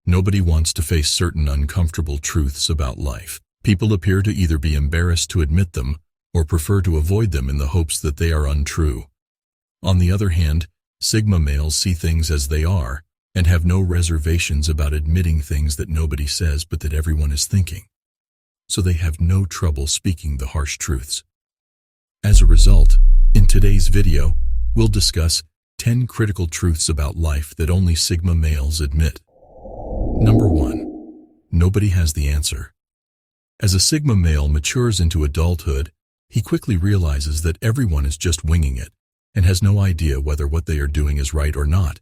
Nobody wants to face certain uncomfortable truths about life. People appear to either be embarrassed to admit them or prefer to avoid them in the hopes that they are untrue. On the other hand, Sigma males see things as they are and have no reservations about admitting things that nobody says but that everyone is thinking. So they have no trouble speaking the harsh truths. As a result, in today's video, we'll discuss 10 critical truths about life that only Sigma males admit. Number 1. Nobody has the answer. As a Sigma male matures into adulthood, he quickly realizes that everyone is just winging it and has no idea whether what they are doing is right or not.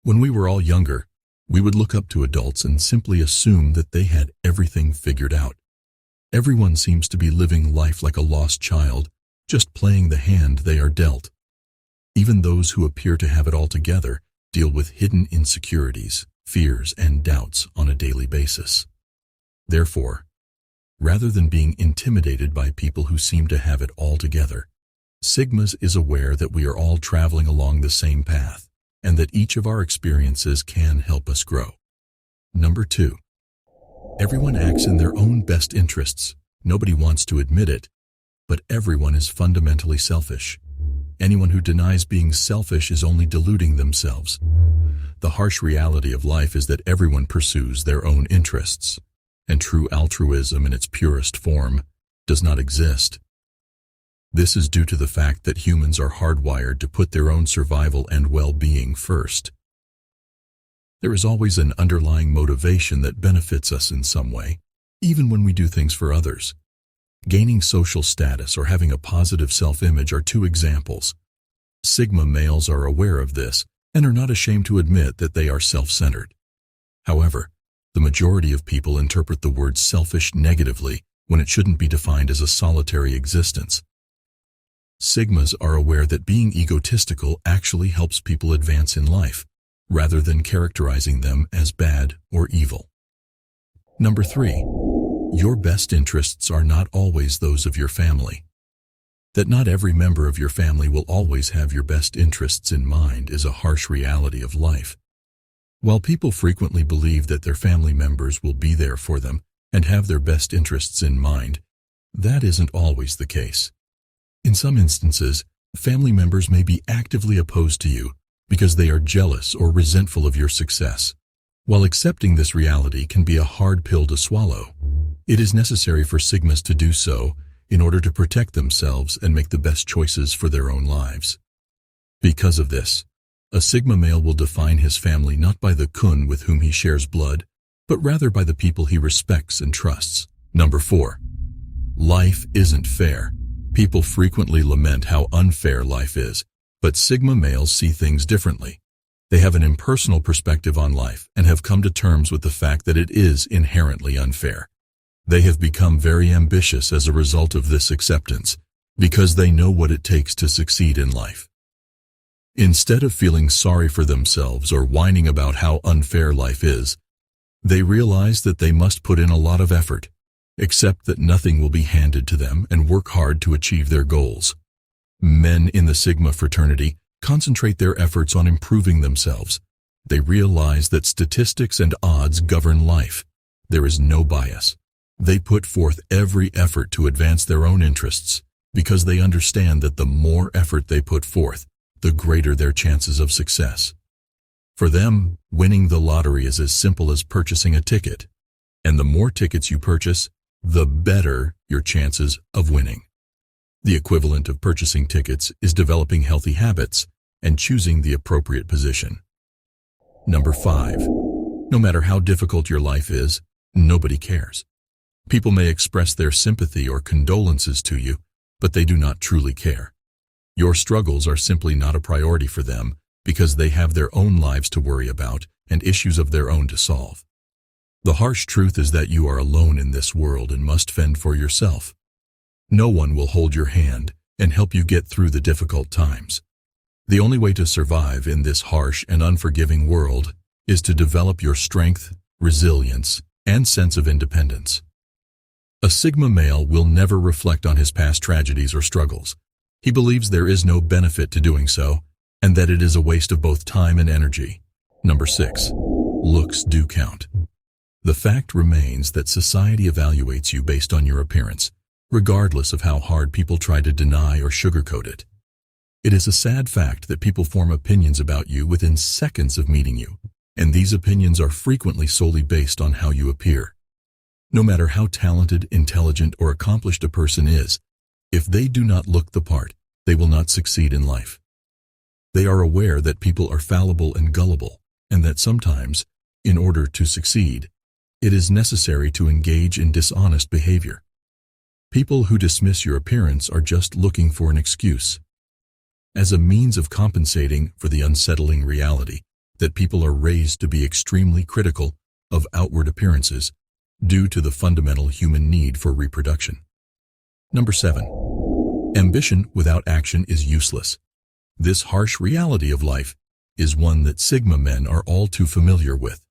When we were all younger, we would look up to adults and simply assume that they had everything figured out. Everyone seems to be living life like a lost child, just playing the hand they are dealt. Even those who appear to have it all together deal with hidden insecurities, fears, and doubts on a daily basis. Therefore, rather than being intimidated by people who seem to have it all together, Sigmas is aware that we are all traveling along the same path and that each of our experiences can help us grow. Number 2. Everyone acts in their own best interests. Nobody wants to admit it, but everyone is fundamentally selfish. Anyone who denies being selfish is only deluding themselves. The harsh reality of life is that everyone pursues their own interests, and true altruism in its purest form does not exist. This is due to the fact that humans are hardwired to put their own survival and well-being first. There is always an underlying motivation that benefits us in some way, even when we do things for others. Gaining social status or having a positive self-image are two examples. Sigma males are aware of this and are not ashamed to admit that they are self-centered. However, the majority of people interpret the word selfish negatively when it shouldn't be defined as a solitary existence. Sigmas are aware that being egotistical actually helps people advance in life, rather than characterizing them as bad or evil. Number 3. Your best interests are not always those of your family. That not every member of your family will always have your best interests in mind is a harsh reality of life. While people frequently believe that their family members will be there for them and have their best interests in mind, that isn't always the case. In some instances, family members may be actively opposed to you because they are jealous or resentful of your success. While accepting this reality can be a hard pill to swallow, it is necessary for Sigmas to do so in order to protect themselves and make the best choices for their own lives. Because of this, a Sigma male will define his family not by the kun with whom he shares blood, but rather by the people he respects and trusts. Number 4. Life isn't fair. People frequently lament how unfair life is, but Sigma males see things differently. They have an impersonal perspective on life and have come to terms with the fact that it is inherently unfair. They have become very ambitious as a result of this acceptance, because they know what it takes to succeed in life. Instead of feeling sorry for themselves or whining about how unfair life is, they realize that they must put in a lot of effort, accept that nothing will be handed to them, and work hard to achieve their goals. Men in the Sigma fraternity concentrate their efforts on improving themselves. They realize that statistics and odds govern life. There is no bias. They put forth every effort to advance their own interests because they understand that the more effort they put forth, the greater their chances of success. For them, winning the lottery is as simple as purchasing a ticket, and the more tickets you purchase, the better your chances of winning. The equivalent of purchasing tickets is developing healthy habits and choosing the appropriate position. Number 5. No matter how difficult your life is, nobody cares. People may express their sympathy or condolences to you, but they do not truly care. Your struggles are simply not a priority for them because they have their own lives to worry about and issues of their own to solve. The harsh truth is that you are alone in this world and must fend for yourself. No one will hold your hand and help you get through the difficult times. The only way to survive in this harsh and unforgiving world is to develop your strength, resilience, and sense of independence. A Sigma male will never reflect on his past tragedies or struggles. He believes there is no benefit to doing so, and that it is a waste of both time and energy. Number 6. Looks do count. The fact remains that society evaluates you based on your appearance, regardless of how hard people try to deny or sugarcoat it. It is a sad fact that people form opinions about you within seconds of meeting you, and these opinions are frequently solely based on how you appear. No matter how talented, intelligent, or accomplished a person is, if they do not look the part, they will not succeed in life. They are aware that people are fallible and gullible, and that sometimes, in order to succeed, it is necessary to engage in dishonest behavior. People who dismiss your appearance are just looking for an excuse, as a means of compensating for the unsettling reality that people are raised to be extremely critical of outward appearances due to the fundamental human need for reproduction. Number 7. Ambition without action is useless. This harsh reality of life is one that Sigma men are all too familiar with.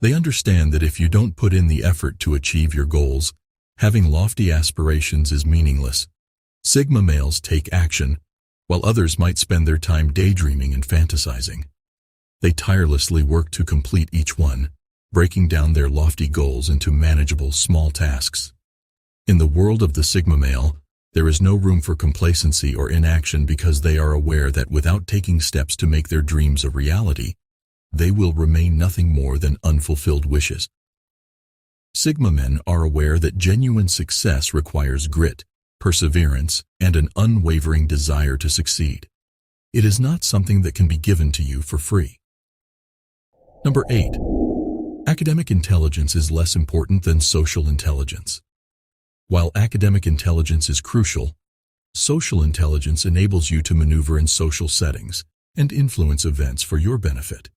They understand that if you don't put in the effort to achieve your goals, having lofty aspirations is meaningless. Sigma males take action, while others might spend their time daydreaming and fantasizing. They tirelessly work to complete each one, breaking down their lofty goals into manageable small tasks. In the world of the Sigma male, there is no room for complacency or inaction because they are aware that without taking steps to make their dreams a reality, they will remain nothing more than unfulfilled wishes. Sigma men are aware that genuine success requires grit, perseverance, and an unwavering desire to succeed. It is not something that can be given to you for free. Number 8. Academic intelligence is less important than social intelligence. While academic intelligence is crucial, social intelligence enables you to maneuver in social settings and influence events for your benefit.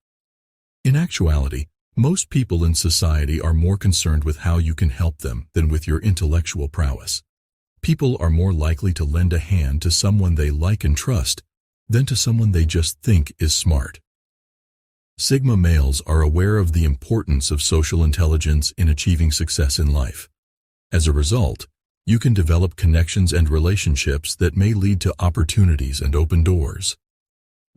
In actuality, most people in society are more concerned with how you can help them than with your intellectual prowess. People are more likely to lend a hand to someone they like and trust than to someone they just think is smart. Sigma males are aware of the importance of social intelligence in achieving success in life. As a result, you can develop connections and relationships that may lead to opportunities and open doors.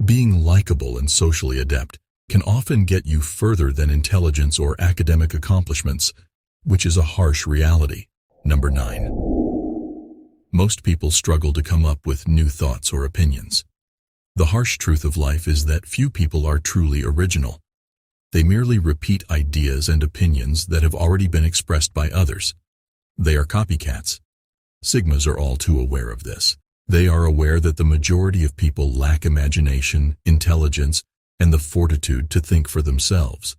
Being likable and socially adept can often get you further than intelligence or academic accomplishments, which is a harsh reality. Number 9. Most people struggle to come up with new thoughts or opinions. The harsh truth of life is that few people are truly original. They merely repeat ideas and opinions that have already been expressed by others. They are copycats. Sigmas are all too aware of this. They are aware that the majority of people lack imagination, intelligence, and the fortitude to think for themselves.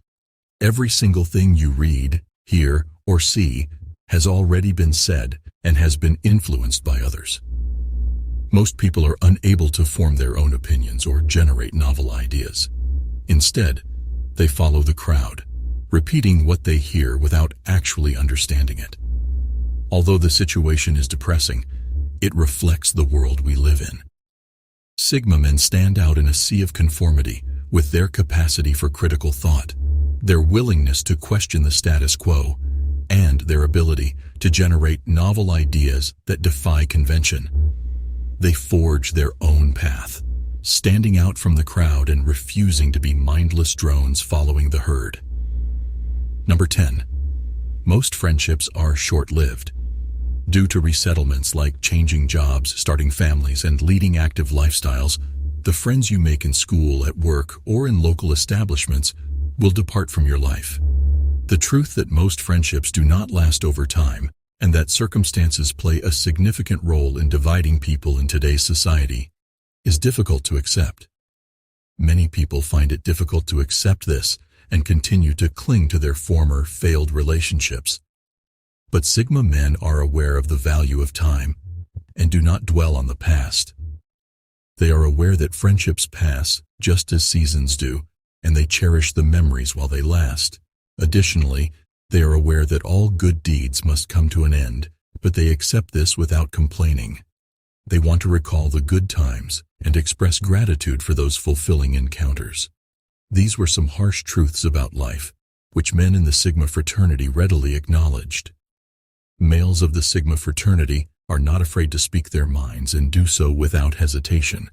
Every single thing you read, hear, or see has already been said and has been influenced by others. Most people are unable to form their own opinions or generate novel ideas. Instead, they follow the crowd, repeating what they hear without actually understanding it. Although the situation is depressing, it reflects the world we live in. Sigma men stand out in a sea of conformity with their capacity for critical thought, their willingness to question the status quo, and their ability to generate novel ideas that defy convention. They forge their own path, standing out from the crowd and refusing to be mindless drones following the herd. Number 10. Most friendships are short-lived. Due to resettlements like changing jobs, starting families, and leading active lifestyles, the friends you make in school, at work, or in local establishments will depart from your life. The truth that most friendships do not last over time, and that circumstances play a significant role in dividing people in today's society, is difficult to accept. Many people find it difficult to accept this and continue to cling to their former failed relationships. But Sigma men are aware of the value of time and do not dwell on the past. They are aware that friendships pass just as seasons do, and they cherish the memories while they last. Additionally, they are aware that all good deeds must come to an end, but they accept this without complaining. They want to recall the good times and express gratitude for those fulfilling encounters. These were some harsh truths about life, which men in the Sigma fraternity readily acknowledged. Males of the Sigma fraternity are not afraid to speak their minds and do so without hesitation.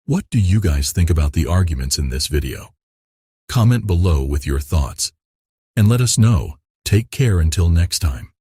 What do you guys think about the arguments in this video? Comment below with your thoughts, and let us know Take care until next time.